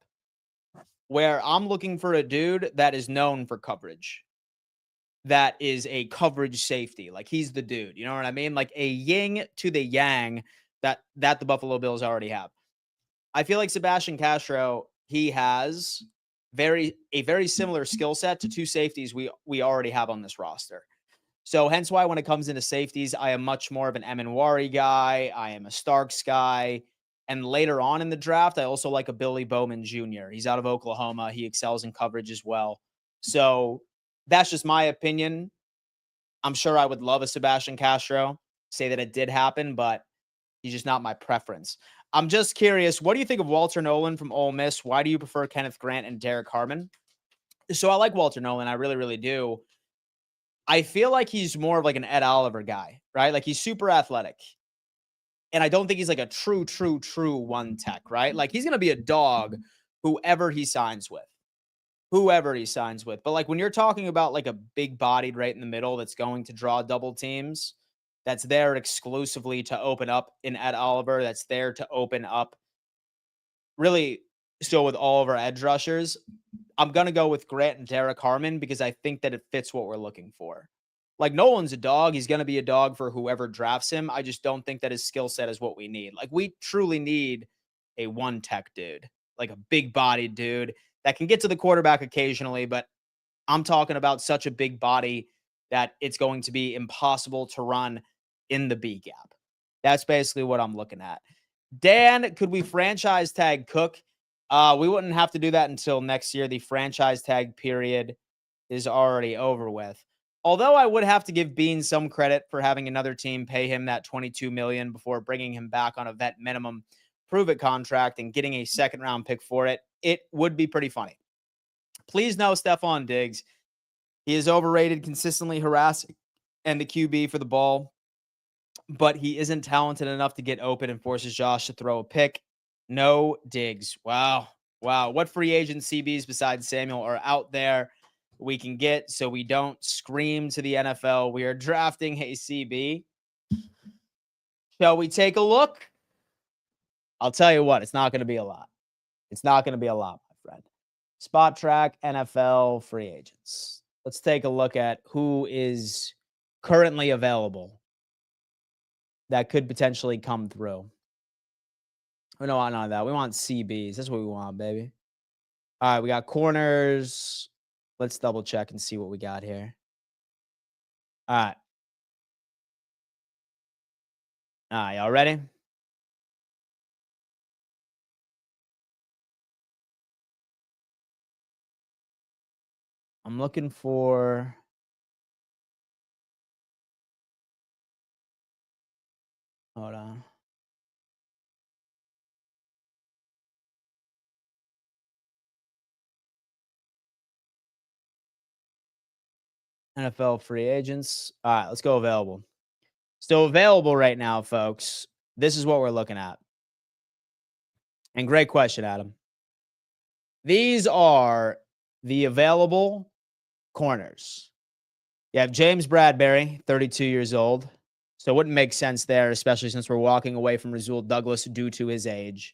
where I'm looking for a dude that is known for coverage. That is a coverage safety. Like he's the dude. You know what I mean? Like a yin to the yang that the Buffalo Bills already have. I feel like Sebastian Castro, he has a very similar skill set to 2 safeties we already have on this roster. So hence why when it comes into safeties, I am much more of an Eminwari guy. I am a Starks guy. And later on in the draft, I also like a Billy Bowman Jr. He's out of Oklahoma. He excels in coverage as well. So that's just my opinion. I'm sure I would love a Sebastian Castro, say that it did happen, but he's just not my preference. I'm just curious, what do you think of Walter Nolan from Ole Miss? Why do you prefer Kenneth Grant and Derek Harmon? So I like Walter Nolan. I really, really do. I feel like he's more of like an Ed Oliver guy, right? Like he's super athletic. And I don't think he's like a true one tech, right? Like he's going to be a dog whoever he signs with. Whoever he signs with. But like when you're talking about like a big bodied right in the middle that's going to draw double teams, that's there exclusively to open up in Ed Oliver, that's there to open up really still with all of our edge rushers. I'm going to go with Grant and Derek Harmon because I think that it fits what we're looking for. Like Nolan's a dog. He's going to be a dog for whoever drafts him. I just don't think that his skill set is what we need. Like we truly need a one tech dude, like a big bodied dude that can get to the quarterback occasionally, but I'm talking about such a big body that it's going to be impossible to run in the B gap. That's basically what I'm looking at. Dan, could we franchise tag Cook? We wouldn't have to do that until next year. The franchise tag period is already over with. Although I would have to give Bean some credit for having another team pay him that $22 million before bringing him back on a vet minimum prove it contract and getting a 2nd round pick for it. It would be pretty funny. Please know Stefon Diggs. He is overrated, consistently harassing, and the QB for the ball. but he isn't talented enough to get open and forces Josh to throw a pick. No Diggs. Wow. Wow. What free agent CBs besides Samuel are out there we can get so we don't scream to the NFL? We are drafting a CB. Shall we take a look? I'll tell you what, it's not going to be a lot. It's not going to be a lot, my friend. Spot track NFL free agents. Let's take a look at who is currently available that could potentially come through. We don't want none of that. We want CBs. That's what we want, baby. All right, we got corners. Let's double check and see what we got here. All right. All right, y'all ready? I'm looking for hold on. NFL free agents. All right, let's go available. Still available right now, folks. This is what we're looking at. And great question, Adam. These are the available corners. You have James Bradbury, 32 years old. So it wouldn't make sense there, especially since we're walking away from Rasul Douglas due to his age.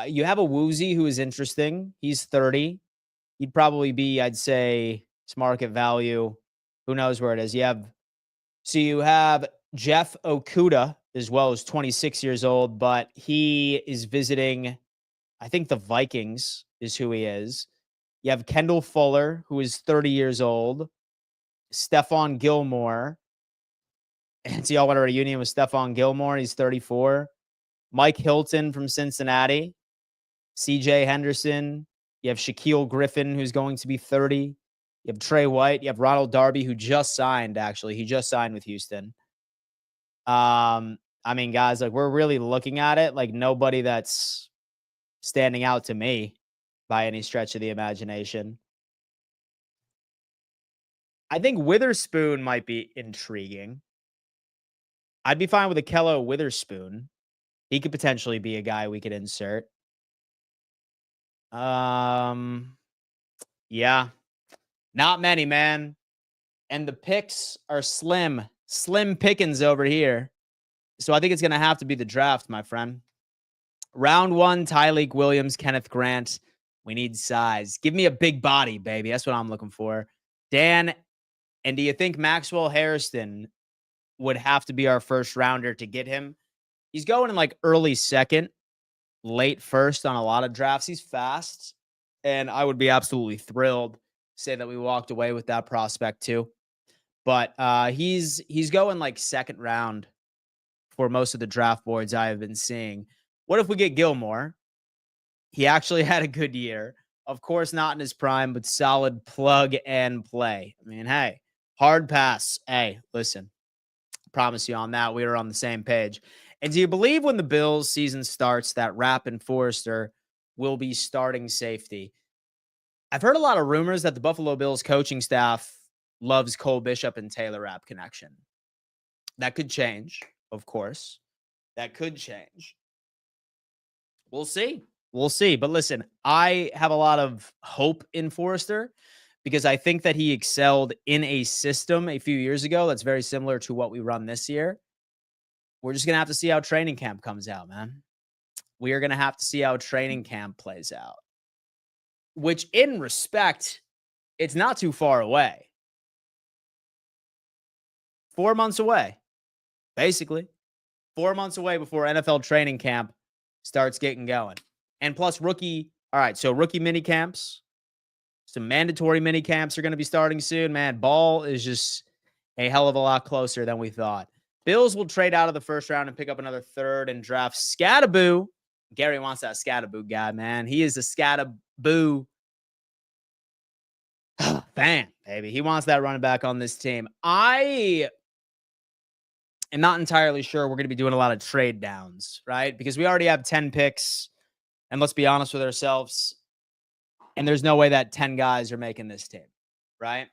You have a Woozy who is interesting. He's 30. He'd probably be, I'd say, it's market value. Who knows where it is? You have Jeff Okuda as well as 26 years old, but he is visiting, I think the Vikings is who he is. You have Kendall Fuller, who is 30 years old. Stefon Gilmore. And so y'all went to a reunion with Stefon Gilmore. He's 34. Mike Hilton from Cincinnati. CJ Henderson. You have Shaquille Griffin, who's going to be 30. You have Trey White. You have Ronald Darby, who just signed, actually. He just signed with Houston. I mean, guys, like we're really looking at it like nobody that's standing out to me by any stretch of the imagination. I think Witherspoon might be intriguing. I'd be fine with Akello Witherspoon. He could potentially be a guy we could insert. Yeah. Not many, man. And the picks are slim. Slim pickings over here. So I think it's going to have to be the draft, my friend. Round 1, Tyleek Williams, Kenneth Grant. We need size. Give me a big body, baby. That's what I'm looking for. Dan, and do you think Maxwell Harrison would have to be our first rounder to get him? He's going in like early second, late first on a lot of drafts. He's fast, and I would be absolutely thrilled to say that we walked away with that prospect too. But he's going like second round for most of the draft boards I have been seeing. What if we get Gilmore? He actually had a good year. Of course, not in his prime, but solid plug and play. I mean, hey, hard pass. Hey, listen, promise you on that. We were on the same page. And do you believe when the Bills season starts that Rapp and Forrester will be starting safety? I've heard a lot of rumors that the Buffalo Bills coaching staff loves Cole Bishop and Taylor Rapp connection. That could change, of course. That could change. We'll see. We'll see. But listen, I have a lot of hope in Forrester because I think that he excelled in a system a few years ago that's very similar to what we run this year. We're just going to have to see how training camp comes out, man. We are going to have to see how training camp plays out, which in respect, it's not too far away. 4 months away, basically. 4 months away before NFL training camp starts getting going. And plus rookie, all right, so rookie mini camps, some mandatory mini camps are going to be starting soon. Man, ball is just a hell of a lot closer than we thought. Bills will trade out of the first round and pick up another third and draft Scattaboo. Gary wants that Scattaboo guy, man. He is a Scattaboo fan, baby. He wants that running back on this team. I am not entirely sure we're going to be doing a lot of trade downs, right? Because we already have 10 picks. And let's be honest with ourselves. And there's no way that 10 guys are making this team, right?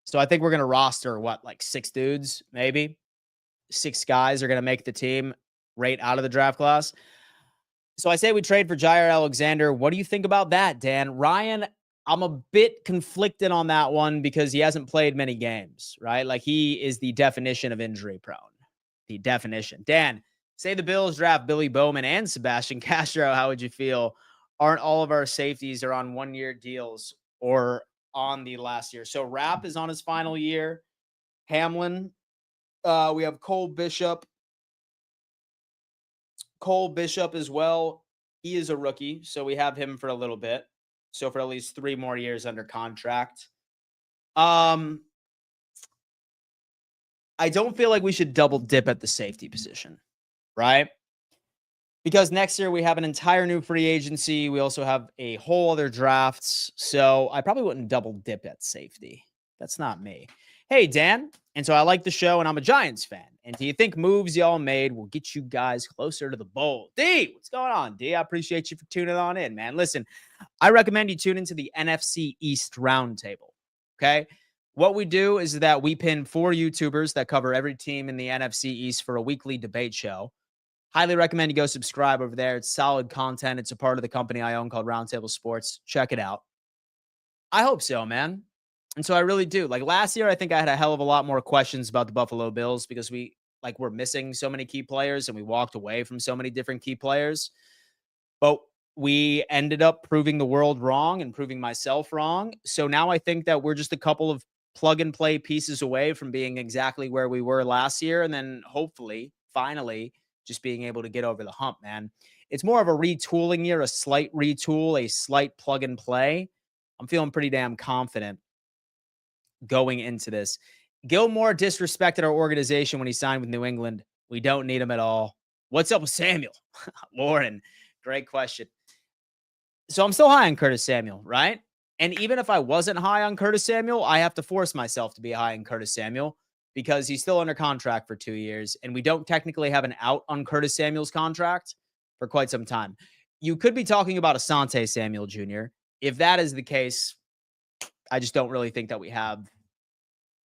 So I think we're going to roster, like 6 dudes, maybe. 6 guys are going to make the team right out of the draft class. So I say we trade for Jair Alexander. What do you think about that, Dan? Ryan, I'm a bit conflicted on that one because he hasn't played many games, right? Like, he is the definition of injury prone. The definition. Dan, say the Bills draft Billy Bowman and Sebastian Castro. How would you feel? Aren't all of our safeties are on 1-year deals or on the last year? So Rapp is on his final year. Hamlin, we have Cole Bishop as well. He is a rookie, so we have him for a little bit. So for at least 3 more years under contract. I don't feel like we should double dip at the safety position, right? Because next year we have an entire new free agency. We also have a whole other drafts. So I probably wouldn't double dip at safety. That's not me. Hey, Dan. And so I like the show and I'm a Giants fan. And do you think moves y'all made will get you guys closer to the bowl? D, what's going on, D? I appreciate you for tuning on in, man. Listen, I recommend you tune into the NFC East Roundtable. Okay. What we do is that we pin 4 YouTubers that cover every team in the NFC East for a weekly debate show. Highly recommend you go subscribe over there. It's solid content. It's a part of the company I own called Roundtable Sports. Check it out. I hope so, man. And so I really do. Like last year, I think I had a hell of a lot more questions about the Buffalo Bills because we're missing so many key players and we walked away from so many different key players. But we ended up proving the world wrong and proving myself wrong. So now I think that we're just a couple of plug and play pieces away from being exactly where we were last year. And then hopefully, finally, just being able to get over the hump, man. It's more of a retooling year, a slight retool, a slight plug and play. I'm feeling pretty damn confident going into this. Gilmore disrespected our organization when he signed with New England. We don't need him at all. What's up with Samuel? Lauren, great question. So I'm still high on Curtis Samuel, right? And even if I wasn't high on Curtis Samuel, I have to force myself to be high on Curtis Samuel because he's still under contract for 2 years. And we don't technically have an out on Curtis Samuel's contract for quite some time. You could be talking about Asante Samuel Jr. If that is the case, I just don't really think that we have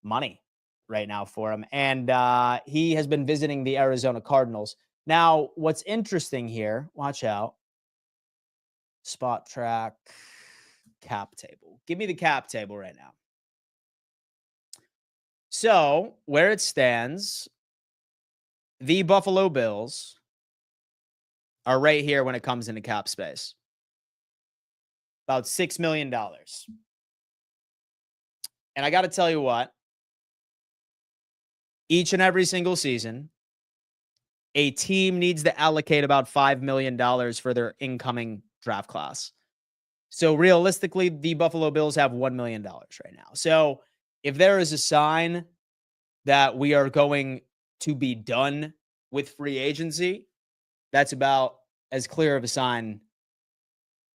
money right now for him. And he has been visiting the Arizona Cardinals. Now, what's interesting here, watch out. Spot track, cap table. Give me the cap table right now. So, where it stands, the Buffalo Bills are right here when it comes into cap space. About $6 million. And I got to tell you what, each and every single season, a team needs to allocate about $5 million for their incoming draft class. So realistically, the Buffalo Bills have $1 million right now. So if there is a sign that we are going to be done with free agency, that's about as clear of a sign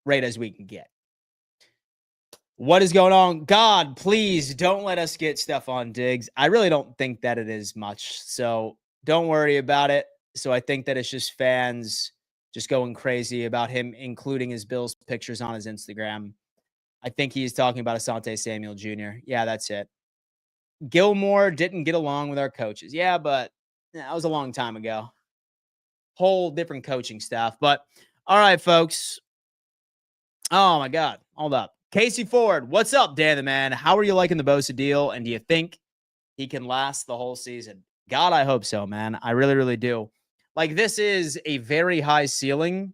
right as we can get. What is going on? God, please don't let us get Stefon Diggs. I really don't think that it is much. So don't worry about it. So I think that it's just fans just going crazy about him including his Bills pictures on his Instagram. I think he's talking about Asante Samuel Jr. Yeah, that's it. Gilmore didn't get along with our coaches. Yeah, but that was a long time ago. Whole different coaching staff. But all right, folks. Oh my God. Hold up. Casey Ford, what's up, Dan the man? How are you liking the Bosa deal? And do you think he can last the whole season? God, I hope so, man. I really, really do. Like, this is a very high ceiling,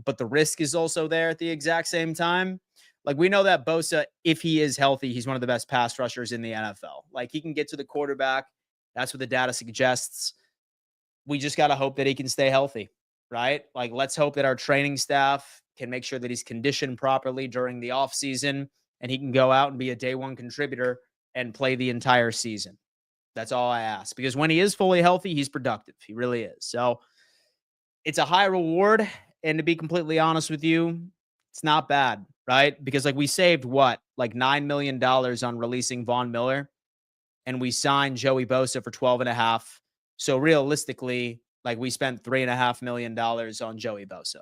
but the risk is also there at the exact same time. Like, we know that Bosa, if he is healthy, he's one of the best pass rushers in the NFL. Like, he can get to the quarterback. That's what the data suggests. We just got to hope that he can stay healthy, right? Like, let's hope that our training staff can make sure that he's conditioned properly during the offseason and he can go out and be a day one contributor and play the entire season. That's all I ask. Because when he is fully healthy, he's productive. He really is. So it's a high reward. And to be completely honest with you, it's not bad, right? Because like we saved what? Like $9 million on releasing Von Miller. And we signed Joey Bosa for 12.5. So realistically, like we spent $3.5 million on Joey Bosa.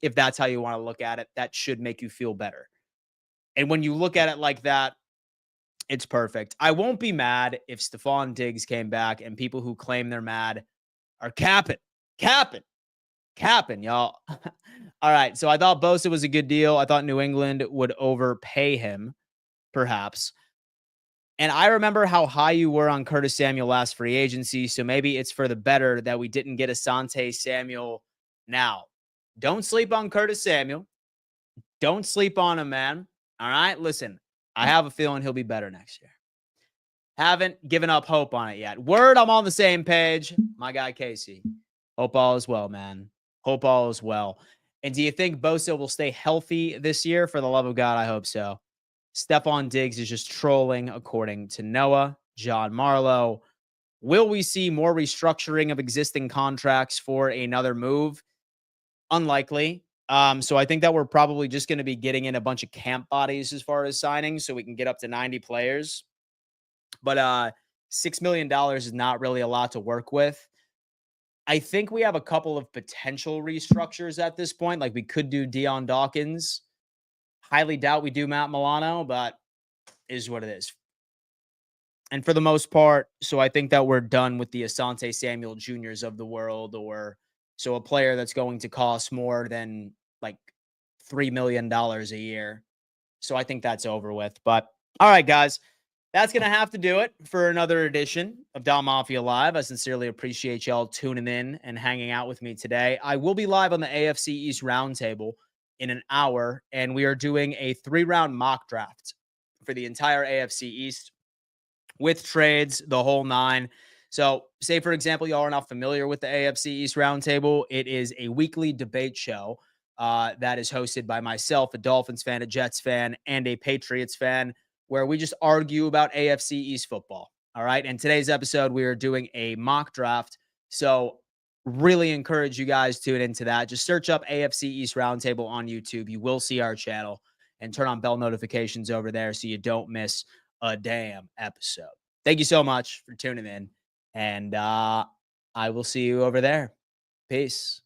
If that's how you want to look at it, that should make you feel better. And when you look at it like that, It's perfect. I won't be mad if Stefon Diggs came back and people who claim they're mad are capping, capping, capping, y'all. All right. So I thought Bosa was a good deal. I thought New England would overpay him, perhaps. And I remember how high you were on Curtis Samuel last free agency. So maybe it's for the better that we didn't get Asante Samuel now. Don't sleep on Curtis Samuel. Don't sleep on him, man. All right. Listen, I have a feeling he'll be better next year. Haven't given up hope on it yet. Word, I'm on the same page. My guy, Casey. Hope all is well, man. Hope all is well. And do you think Bosa will stay healthy this year? For the love of God, I hope so. Stefon Diggs is just trolling, according to Noah. John Marlowe. Will we see more restructuring of existing contracts for another move? Unlikely. So I think that we're probably just going to be getting in a bunch of camp bodies as far as signings so we can get up to 90 players. But $6 million is not really a lot to work with. I think we have a couple of potential restructures at this point. Like we could do Deion Dawkins. Highly doubt we do Matt Milano, but is what it is. And for the most part, so I think that we're done with the Asante Samuel Juniors of the world, or so a player that's going to cost more than like $3 million a year. So I think that's over with. But all right, guys. That's going to have to do it for another edition of Dom Mafia Live. I sincerely appreciate y'all tuning in and hanging out with me today. I will be live on the AFC East Roundtable in an hour, and we are doing a 3-round mock draft for the entire AFC East with trades, the whole nine. So, say, for example, y'all are not familiar with the AFC East Roundtable. It is a weekly debate show that is hosted by myself, a Dolphins fan, a Jets fan, and a Patriots fan, where we just argue about AFC East football. All right. And today's episode, we are doing a mock draft. So really encourage you guys to tune into that. Just search up AFC East Roundtable on YouTube. You will see our channel, and turn on bell notifications over there so you don't miss a damn episode. Thank you so much for tuning in. And I will see you over there. Peace.